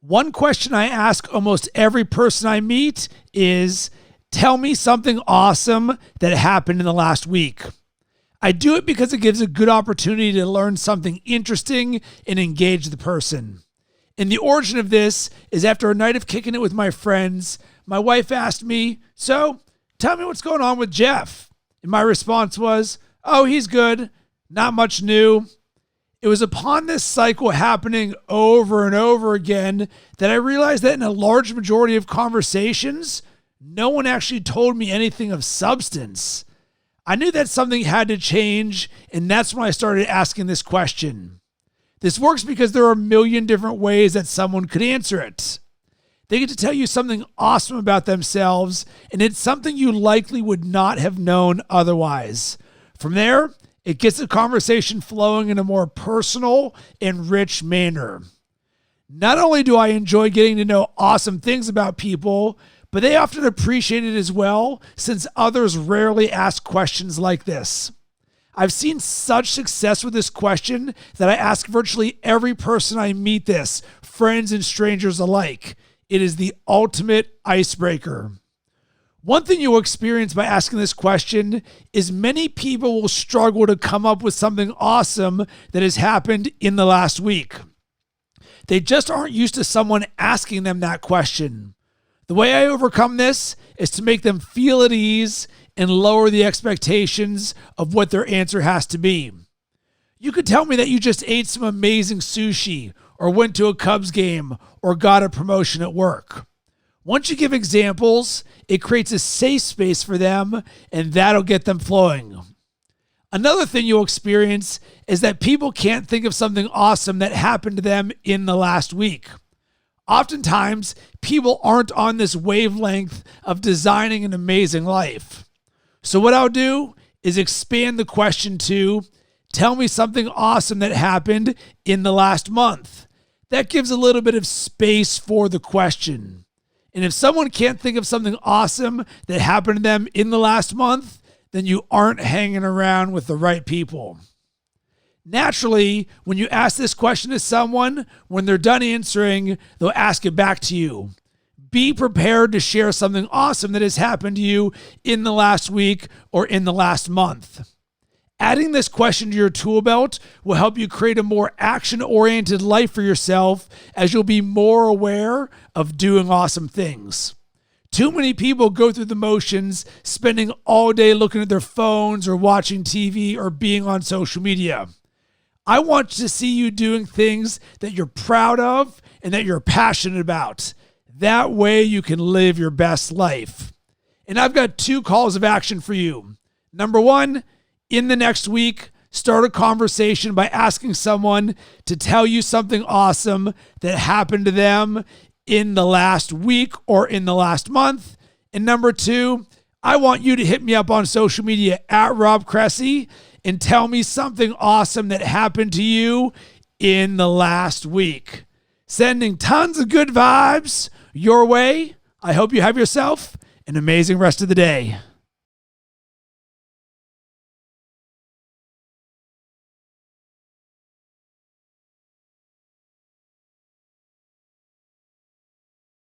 One question I ask almost every person I meet is, tell me something awesome that happened in the last week. I do it because it gives a good opportunity to learn something interesting and engage the person. And the origin of this is after a night of kicking it with my friends, my wife asked me, so tell me what's going on with Jeff. And my response was, oh, he's good. Not much new. It was upon this cycle happening over and over again that I realized that in a large majority of conversations, no one actually told me anything of substance. I knew that something had to change, and that's when I started asking this question. This works because there are a million different ways that someone could answer it. They get to tell you something awesome about themselves, and it's something you likely would not have known otherwise. From there, it gets the conversation flowing in a more personal and rich manner. Not only do I enjoy getting to know awesome things about people, but they often appreciate it as well, since others rarely ask questions like this. I've seen such success with this question that I ask virtually every person I meet this, friends and strangers alike. It is the ultimate icebreaker. One thing you'll experience by asking this question is many people will struggle to come up with something awesome that has happened in the last week. They just aren't used to someone asking them that question. The way I overcome this is to make them feel at ease and lower the expectations of what their answer has to be. You could tell me that you just ate some amazing sushi or went to a Cubs game or got a promotion at work. Once you give examples, it creates a safe space for them, and that'll get them flowing. Another thing you'll experience is that people can't think of something awesome that happened to them in the last week. Oftentimes, people aren't on this wavelength of designing an amazing life. So what I'll do is expand the question to, tell me something awesome that happened in the last month. That gives a little bit of space for the question. And if someone can't think of something awesome that happened to them in the last month, then you aren't hanging around with the right people. Naturally, when you ask this question to someone, when they're done answering, they'll ask it back to you. Be prepared to share something awesome that has happened to you in the last week or in the last month. Adding this question to your tool belt will help you create a more action-oriented life for yourself, as you'll be more aware of doing awesome things. Too many people go through the motions, spending all day looking at their phones or watching TV or being on social media. I want to see you doing things that you're proud of and that you're passionate about. That way you can live your best life. And I've got 2 calls of action for you. Number 1, in the next week, start a conversation by asking someone to tell you something awesome that happened to them in the last week or in the last month. And number 2, I want you to hit me up on social media at Rob Cressy and tell me something awesome that happened to you in the last week. Sending tons of good vibes your way. I hope you have yourself an amazing rest of the day.